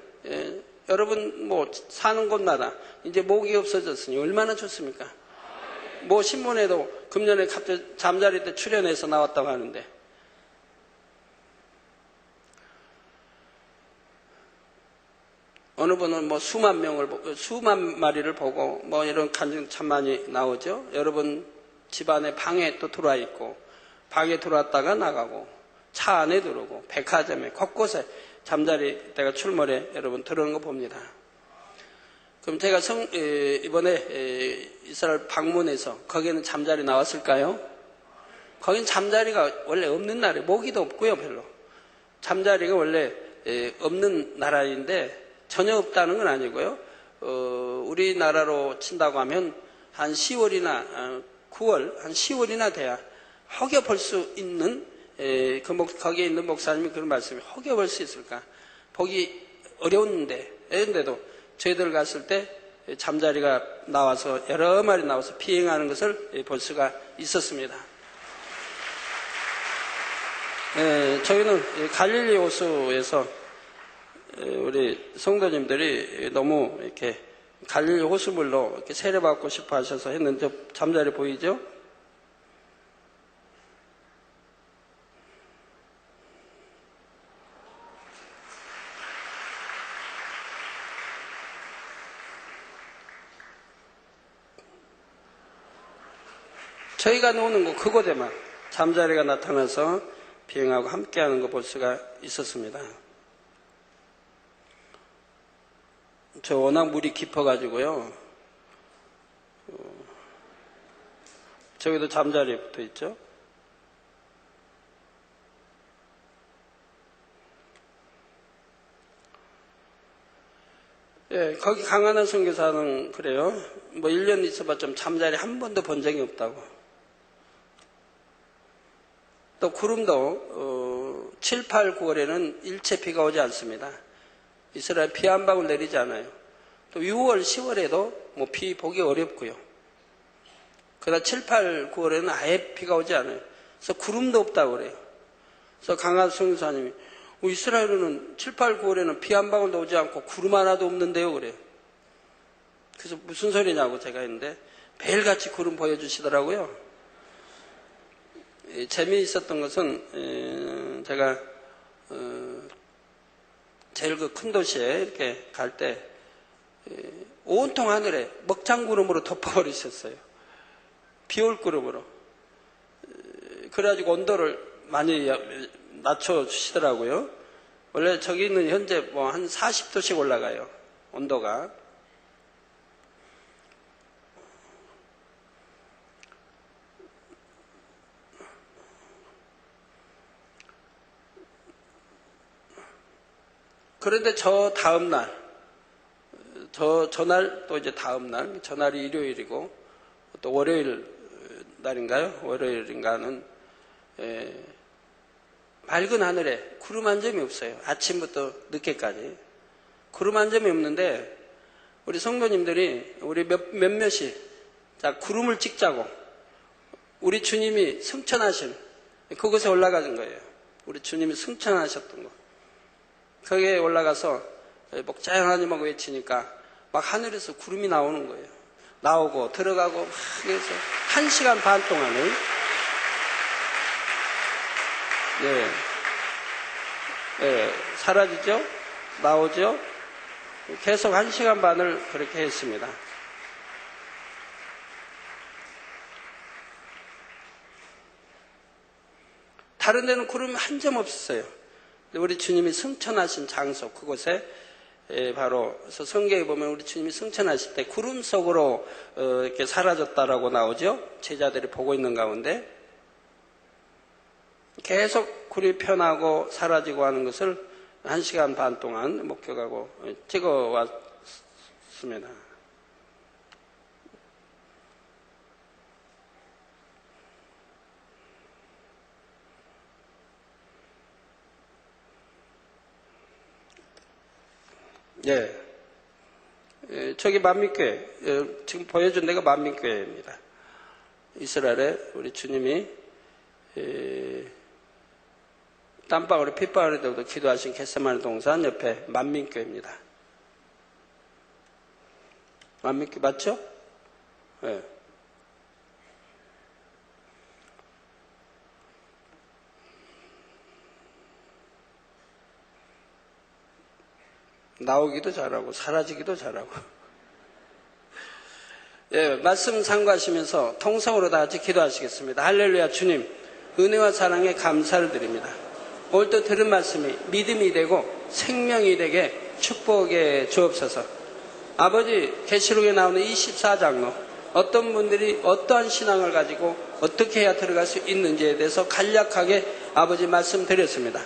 뭐 사는 곳마다 이제 모기 없어졌으니 얼마나 좋습니까? 뭐 신문에도 금년에 갑자기 잠자리 때 출연해서 나왔다고 하는데 어느 분은 뭐 수만 마리를 보고 뭐 이런 간증 참 많이 나오죠. 여러분 집안에 방에 또 들어와 있고 방에 들어왔다가 나가고 차 안에 들어오고 백화점에 곳곳에 잠자리 때가 출몰해 여러분 들어오는 거 봅니다. 그럼 제가 이번에 이스라엘 방문해서 거기는 잠자리 나왔을까요? 거긴 잠자리가 원래 없는 날에 모기도 없고요 별로. 잠자리가 원래 없는 나라인데 전혀 없다는 건 아니고요. 우리나라로 친다고 하면 한 10월이나 9월, 한 10월이나 돼야 허겨볼 수 있는, 거기에 있는 목사님이 그런 말씀이 허겨볼 수 있을까? 보기 어려운데, 그런데도 저희들 갔을 때 잠자리가 나와서 여러 마리 나와서 비행하는 것을 볼 수가 있었습니다. 저희는 갈릴리 호수에서 우리 성도님들이 너무 이렇게 갈릴리 호수물로 이렇게 세례받고 싶어 하셔서 했는데 잠자리 보이죠? 저희가 노는 곳 그곳에만 잠자리가 나타나서 비행하고 함께하는 거 볼 수가 있었습니다. 저 워낙 물이 깊어가지고요. 저기도 잠자리 붙어 있죠. 예, 거기 강하나 선교사는 그래요. 뭐 1년 있어봤자 좀 잠자리 한 번도 본 적이 없다고. 또 구름도 7, 8, 9월에는 일체 비가 오지 않습니다. 이스라엘 비 한 방울 내리지 않아요. 또 6월, 10월에도 뭐 비 보기 어렵고요. 그러다 7, 8, 9월에는 아예 비가 오지 않아요. 그래서 구름도 없다고 그래요. 그래서 강한 선교사님이 이스라엘은 7, 8, 9월에는 비 한 방울도 오지 않고 구름 하나도 없는데요 그래요. 그래서 무슨 소리냐고 제가 했는데 매일같이 구름 보여주시더라고요. 재미있었던 것은 제가 제일 그 큰 도시에 이렇게 갈 때 온통 하늘에 먹장구름으로 덮어버리셨어요. 비올 구름으로. 그래가지고 온도를 많이 낮춰주시더라고요. 원래 저기는 현재 뭐 한 40도씩 올라가요. 온도가. 그런데 저 다음날, 저날 또 이제 다음날, 저날이 일요일이고 또 월요일 날인가요? 월요일인가는 맑은 하늘에 구름 한 점이 없어요. 아침부터 늦게까지. 구름 한 점이 없는데 우리 성도님들이 우리 몇몇이 자 구름을 찍자고 우리 주님이 승천하신 그곳에 올라가는 거예요. 우리 주님이 승천하셨던 거. 거기에 올라가서 목자연하님하고 외치니까 막 하늘에서 구름이 나오는 거예요. 나오고 들어가고 막 해서 1시간 반 동안을 사라지죠? 나오죠? 계속 1시간 반을 그렇게 했습니다. 다른 데는 구름이 한 점 없었어요. 우리 주님이 승천하신 장소 그곳에 바로 성경에 보면 우리 주님이 승천하실 때 구름 속으로 이렇게 사라졌다라고 나오죠. 제자들이 보고 있는 가운데 계속 구름이 편하고 사라지고 하는 것을 1시간 반 동안 목격하고 찍어왔습니다. 저기 만민교회, 지금 보여준 데가 만민교회입니다. 이스라엘에 우리 주님이 땀방울에 핏방울에 들어도 기도하신 겟세마네 동산 옆에 만민교회입니다. 만민교회 맞죠? 네. 나오기도 잘하고 사라지기도 잘하고. 말씀 상고하시면서 통성으로 다 같이 기도하시겠습니다. 할렐루야. 주님 은혜와 사랑에 감사를 드립니다. 오늘 또 들은 말씀이 믿음이 되고 생명이 되게 축복해 주옵소서. 아버지 계시록에 나오는 24장로 어떤 분들이 어떠한 신앙을 가지고 어떻게 해야 들어갈 수 있는지에 대해서 간략하게 아버지 말씀드렸습니다.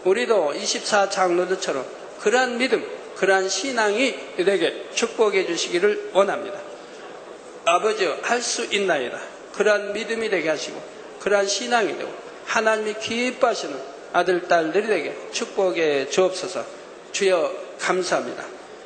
우리도 24장로들처럼 그러한 믿음, 그러한 신앙이 되게 축복해 주시기를 원합니다. 아버지여, 할 수 있나이다. 그러한 믿음이 되게 하시고 그러한 신앙이 되고 하나님이 기뻐하시는 아들, 딸들이 되게 축복해 주옵소서. 주여 감사합니다.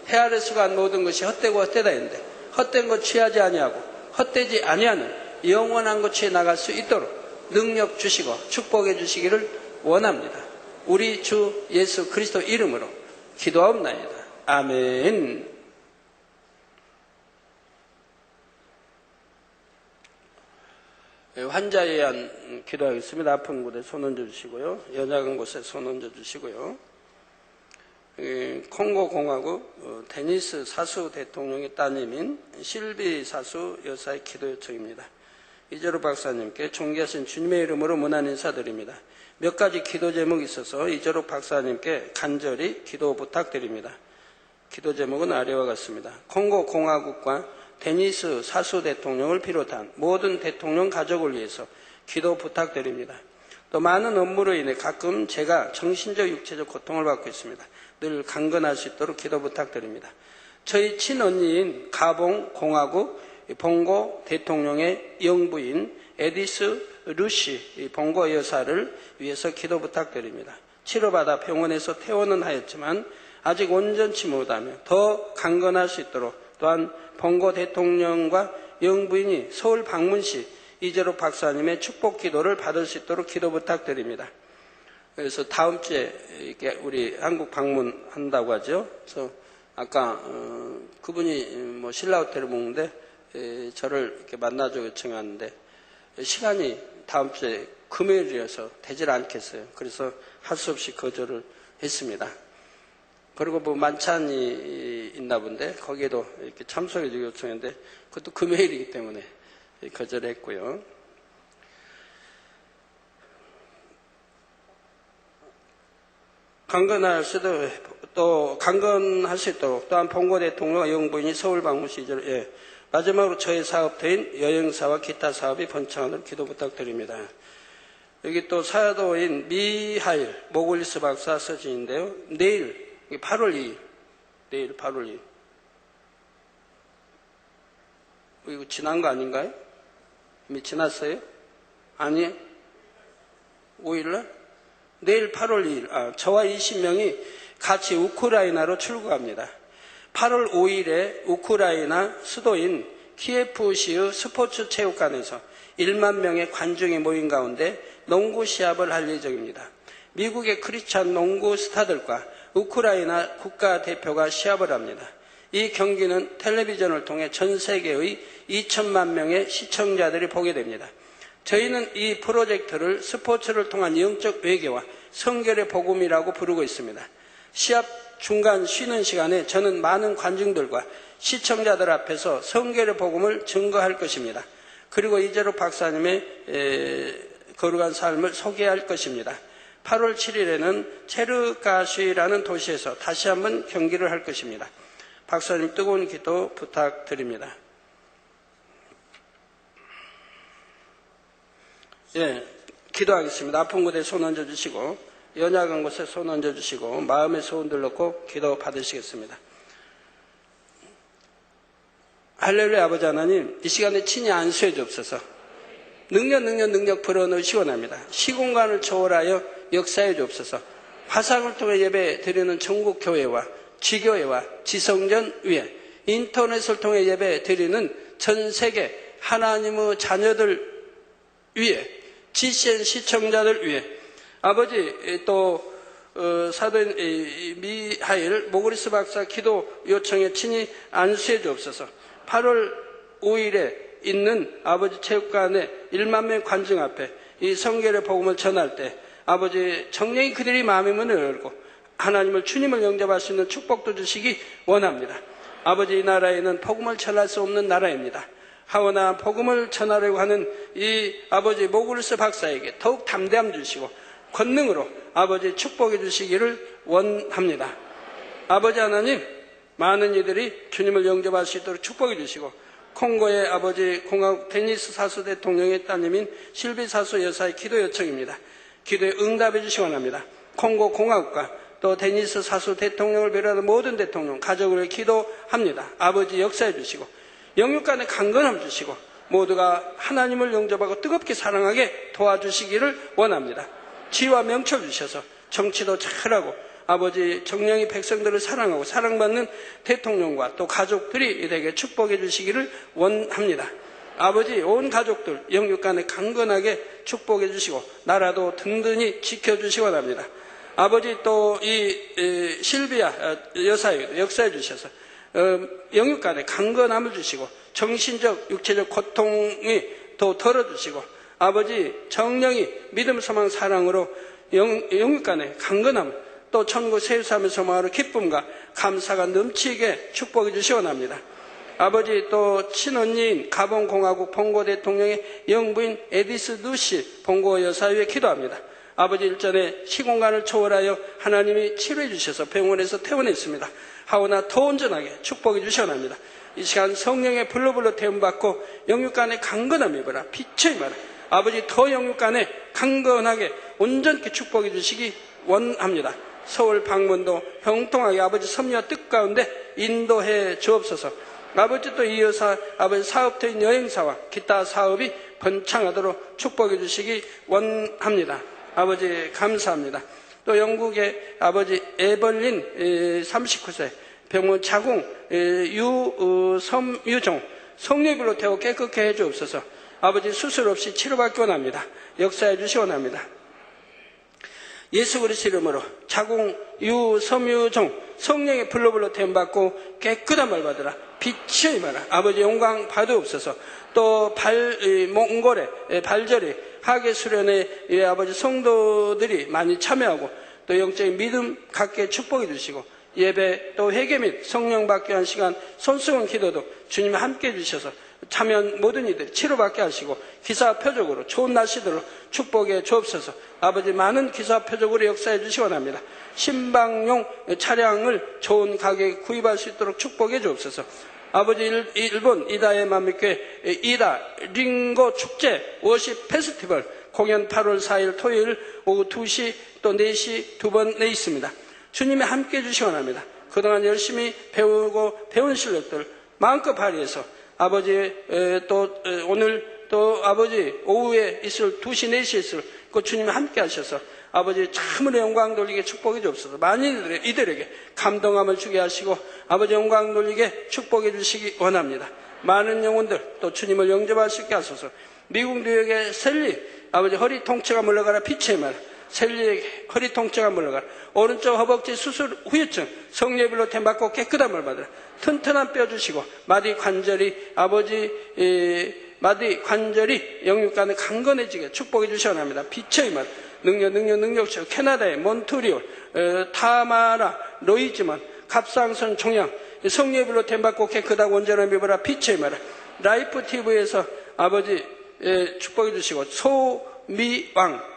해 아래서 간 모든 것이 헛되고 헛되다 했는데 헛된 것 취하지 아니하고 헛되지 아니하는 영원한 것 취해 나갈 수 있도록 능력 주시고 축복해 주시기를 원합니다. 우리 주 예수 그리스도 이름으로 기도하옵나이다. 아멘. 환자에 의한 기도하겠습니다. 아픈 곳에 손 얹어 주시고요. 연약한 곳에 손 얹어 주시고요. 콩고 공화국 데니스 사수 대통령의 따님인 실비 사수 여사의 기도 요청입니다. 이재로 박사님께 존귀하신 주님의 이름으로 문안 인사드립니다. 몇 가지 기도 제목이 있어서 이재로 박사님께 간절히 기도 부탁드립니다. 기도 제목은 아래와 같습니다. 콩고 공화국과 데니스 사수 대통령을 비롯한 모든 대통령 가족을 위해서 기도 부탁드립니다. 또 많은 업무로 인해 가끔 제가 정신적 육체적 고통을 받고 있습니다. 늘 강건할 수 있도록 기도 부탁드립니다. 저희 친언니인 가봉 공화국 봉고 대통령의 영부인 에디스 루시 봉고 여사를 위해서 기도 부탁드립니다. 치료받아 병원에서 퇴원은 하였지만 아직 온전치 못하며 더 강건할 수 있도록 또한 봉고 대통령과 영부인이 서울 방문 시 이재로 박사님의 축복 기도를 받을 수 있도록 기도 부탁드립니다. 그래서 다음 주에 이렇게 우리 한국 방문한다고 하죠. 그래서 아까 그분이 신라 호텔을 묵는데 저를 이렇게 만나줘 요청하는데 시간이 다음 주에 금요일이어서 되질 않겠어요. 그래서 할 수 없이 거절을 했습니다. 그리고 뭐 만찬이 있나 본데 거기에도 이렇게 참석해주기 요청했는데 그것도 금요일이기 때문에 거절했고요. 강건할 수 있도록 또한 봉고 대통령과 영부인이 서울 방문 시절 마지막으로 저의 사업터인 여행사와 기타 사업이 번창하도록 기도 부탁드립니다. 여기 또 사도인 미하일 모글리스 박사 서신인데요. 내일 8월 2일 내일 8월 2일 이거 지난 거 아닌가요? 이미 지났어요? 아니 5일날? 내일 8월 2일 저와 20명이 같이 우크라이나로 출국합니다. 8월 5일에 우크라이나 수도인 키예프시의 스포츠 체육관에서 1만 명의 관중이 모인 가운데 농구 시합을 할 예정입니다. 미국의 크리스찬 농구 스타들과 우크라이나 국가대표가 시합을 합니다. 이 경기는 텔레비전을 통해 전 세계의 2천만 명의 시청자들이 보게 됩니다. 저희는 이 프로젝트를 스포츠를 통한 영적 외교와 성결의 복음이라고 부르고 있습니다. 시합 중간 쉬는 시간에 저는 많은 관중들과 시청자들 앞에서 성결의 복음을 증거할 것입니다. 그리고 이재로 박사님의 거룩한 삶을 소개할 것입니다. 8월 7일에는 체르가시라는 도시에서 다시 한번 경기를 할 것입니다. 박사님 뜨거운 기도 부탁드립니다. 기도하겠습니다. 아픈 곳에 손 얹어주시고 연약한 곳에 손 얹어주시고 마음에 소원들 넣고 기도 받으시겠습니다. 할렐루야. 아버지 하나님, 이 시간에 친히 안수해 주옵소서. 능력 불어넣으시고 납니다. 시공간을 초월하여 역사해 주옵소서. 화상을 통해 예배 드리는 전국교회와 지교회와 지성전 위에 인터넷을 통해 예배 드리는 전 세계 하나님의 자녀들 위에 GCN 시청자들 위해 아버지 또 사도인 미하일 모그리스 박사 기도 요청에 친히 안수해 주옵소서. 8월 5일에 있는 아버지 체육관에 1만 명 관중 앞에 이 성결의 복음을 전할 때 아버지 정령이 그들이 마음의 문을 열고 하나님을 주님을 영접할 수 있는 축복도 주시기 원합니다. 아버지 이 나라에는 복음을 전할 수 없는 나라입니다. 하오나 복음을 전하려고 하는 이 아버지 모글리스 박사에게 더욱 담대함 주시고 권능으로 아버지 축복해 주시기를 원합니다. 아버지 하나님, 많은 이들이 주님을 영접할 수 있도록 축복해 주시고 콩고의 아버지 공화국 데니스 사수 대통령의 따님인 실비 사수 여사의 기도 요청입니다. 기도에 응답해 주시기 원합니다. 콩고 공화국과 또 데니스 사수 대통령을 비롯한 모든 대통령, 가족을 기도합니다. 아버지 역사해 주시고 영육 간의 강건함 주시고 모두가 하나님을 영접하고 뜨겁게 사랑하게 도와주시기를 원합니다. 지혜와 명철 주셔서 정치도 잘하고 아버지 정령이 백성들을 사랑하고 사랑받는 대통령과 또 가족들이 되게 축복해 주시기를 원합니다. 아버지 온 가족들 영육 간에 강건하게 축복해 주시고 나라도 든든히 지켜주시기 원합니다. 아버지 또 이 실비아 여사에게도 역사해 주셔서 영육 간에 강건함을 주시고 정신적 육체적 고통이 더 덜어주시고 아버지 정령이 믿음 소망 사랑으로 영육 간에 강건함 또 천국 세우사하며 소망으로 기쁨과 감사가 넘치게 축복해 주시기 원합니다. 아버지 또 친언니인 가본공화국 봉고 대통령의 영부인 에디스 누시 봉고 여사위에 기도합니다. 아버지 일전에 시공간을 초월하여 하나님이 치료해 주셔서 병원에서 퇴원했습니다. 하오나 더 온전하게 축복해 주시기 원합니다. 이 시간 성령의 불로 태움받고 영육간에 강건함 입어라. 빛의 임하라. 아버지 더 영육간에 강건하게 온전케 축복해 주시기 원합니다. 서울 방문도 형통하게 아버지 섭리와 뜻 가운데 인도해 주옵소서. 아버지 또 이 여사 아버지 사업터인 여행사와 기타 사업이 번창하도록 축복해 주시기 원합니다. 아버지 감사합니다. 또 영국의 아버지 에벌린 39세 병원 자궁 섬유종 성령으로 태워 깨끗게 해 주옵소서. 아버지 수술 없이 치료받기 원합니다. 역사해 주시 원합니다. 예수 그리스도 이름으로 자궁 섬유종 성령의 불로 태움받고 깨끗한 말 받으라. 빛이 임하라. 아버지 영광 받으옵소서. 또 몽골의 발절이 하계 수련회 아버지 성도들이 많이 참여하고 또 영적인 믿음 갖게 축복해 주시고 예배 또 회개 및 성령 받기 위한 시간 손수건 기도도 주님 함께 해주셔서 참여한 모든 이들 치료받게 하시고 기사 표적으로 좋은 날씨들로 축복해 주옵소서. 아버지 많은 기사 표적으로 역사해 주시기 원합니다. 신방용 차량을 좋은 가격에 구입할 수 있도록 축복해 주옵소서. 아버지 일본 이다의 만미교회 이다 링고 축제 워십 페스티벌 공연 8월 4일 토요일 오후 2시 또 4시 두 번 내 있습니다. 주님이 함께 해주시기 원합니다. 그동안 열심히 배우고 배운 실력들 마음껏 발휘해서 아버지 또 오늘 또 아버지 오후에 있을 2시 4시에 있을 그 주님이 함께 하셔서 아버지 참으로 영광 돌리게 축복해 주옵소서. 많은 이들에게 감동함을 주게 하시고 아버지 영광 돌리게 축복해 주시기 원합니다. 많은 영혼들 또 주님을 영접할 수 있게 하소서. 미국 뉴욕의 셀리 아버지 허리 통증가 물러가라. 빛의 말 셀리의 허리 통증가 물러가라. 오른쪽 허벅지 수술 후유증 성령의 불로 템받고 깨끗함을 받으라. 튼튼한 뼈 주시고 마디 관절이 아버지 마디 관절이 영육간에 강건해지게 축복해 주시기 원합니다. 빛의 말 능력치고 캐나다의 몬트리올 타마라 로이즈먼 갑상선 종양 성령의 불로 템받고 깨끗하고 온전한 미보라. 빛의 말 라이프 TV에서 아버지 축복해 주시고 소미왕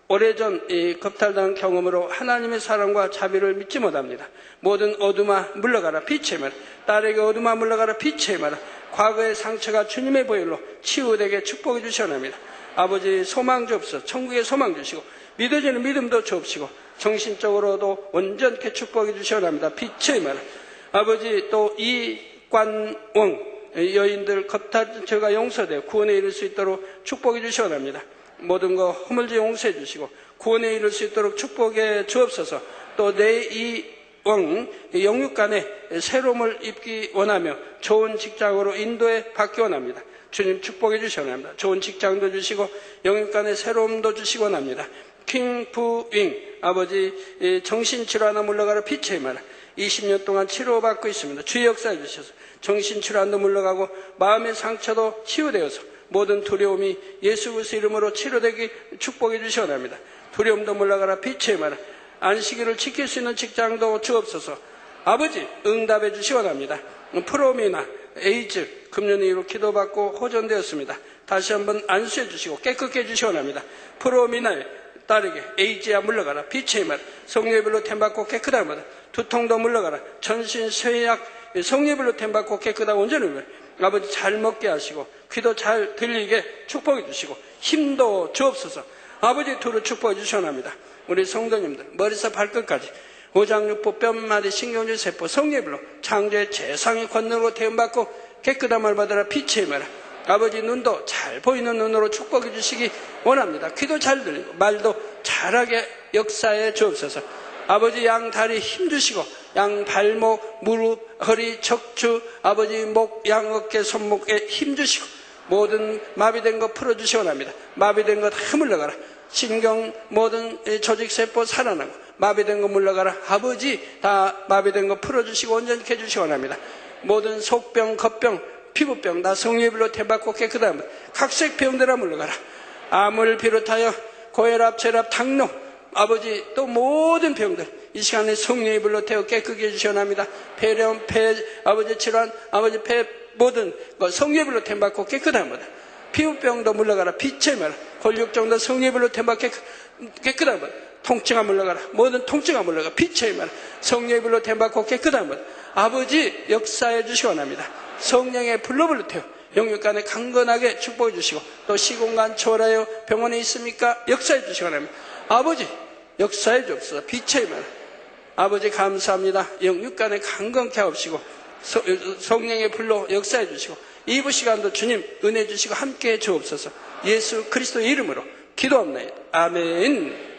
오래전 겁탈당한 경험으로 하나님의 사랑과 자비를 믿지 못합니다. 모든 어둠아 물러가라. 빛의 말 딸에게 어둠아 물러가라. 빛의 말 과거의 상처가 주님의 보혈로 치유되게 축복해 주시기 원합니다. 아버지 소망 주옵소서. 천국에 소망 주시고 믿어지는 믿음도 주옵시고 정신적으로도 온전케 축복해 주시기 원합니다. 빛의 말 아버지 또 이관왕 여인들 겁탈 죄가 용서되어 구원에 이를 수 있도록 축복해 주시기 원합니다. 모든 거 허물지 용서해 주시고 구원에 이를 수 있도록 축복해 주옵소서. 또 내 이 왕 영육간에 새로움을 입기 원하며 좋은 직장으로 인도해 받기 원합니다. 주님 축복해 주시기 원합니다. 좋은 직장도 주시고 영육간에 새로움도 주시기 원합니다. 킹부윙 아버지 정신치료 하나 물러가라. 빛의 말 20년 동안 치료받고 있습니다. 주의 역사해 주셔서 정신치료도 물러가고 마음의 상처도 치유되어서 모든 두려움이 예수 그리스도 이름으로 치료되기 축복해 주시기 원합니다. 두려움도 물러가라. 빛의 말 안식일을 지킬 수 있는 직장도 주옵소서. 아버지 응답해 주시기 원합니다. 프로미나 에이즈 금년의 이후로 기도받고 호전되었습니다. 다시 한번 안수해 주시고 깨끗게 해주시기 원합니다. 프로미나의 딸에게 에이즈야 물러가라. 빛의 말 성령의 불로 템받고 깨끗하다. 두통도 물러가라. 전신 쇠약 성령의 불로 템받고 깨끗하고 온전히 아버지 잘 먹게 하시고 귀도 잘 들리게 축복해 주시고 힘도 주옵소서. 아버지 두루 축복해 주시기 원합니다. 우리 성도님들 머리에서 발끝까지 오장육부 뼈마디 신경질 세포 성령의 불로 창조의 최상의 권능으로 태움받고 깨끗함을 받아라 빛의 힘이라. 아버지 눈도 잘 보이는 눈으로 축복해 주시기 원합니다. 귀도 잘 들리고 말도 잘하게 역사해 주옵소서. 아버지 양 다리 힘주시고 양 발목 무릎 허리 척추 아버지 목 양 어깨 손목에 힘주시고 모든 마비된 거 풀어주시기 원합니다. 마비된 거 다 물러가라. 신경 모든 조직세포 살아나고 마비된 거 물러가라. 아버지 다 마비된 거 풀어주시고 온전케 해주시기 원합니다. 모든 속병 겉병 피부병 다 성령의 불로 태받고 깨끗함 각색 병들아 물러가라. 암을 비롯하여 고혈압 혈압 당뇨 아버지 또 모든 병들 이 시간에 성령의 불로 태워 깨끗게 해주시기 원합니다. 폐렴 폐 아버지 질환 아버지 폐 모든 것 성령의 불로 태받고 깨끗합니다. 피부병도 물러가라. 빛의 말 골육정도 성령의 불로 태받고 깨끗합니다. 통증아 물러가라. 모든 통증아 물러가. 빛의 말 성령의 불로 태받고 깨끗합니다. 아버지 역사해 주시기 원합니다. 성령의 불로 태워 영육간에 강건하게 축복해 주시고 또 시공간 초월하여 병원에 있습니까? 역사해 주시기 원합니다. 아버지 역사해 주옵소서. 빛의 말 아버지 감사합니다. 영육간에 강건케 하옵시고 성령의 불로 역사해 주시고 이부 시간도 주님 은혜 주시고 함께해 주옵소서. 예수 그리스도의 이름으로 기도합니다. 아멘.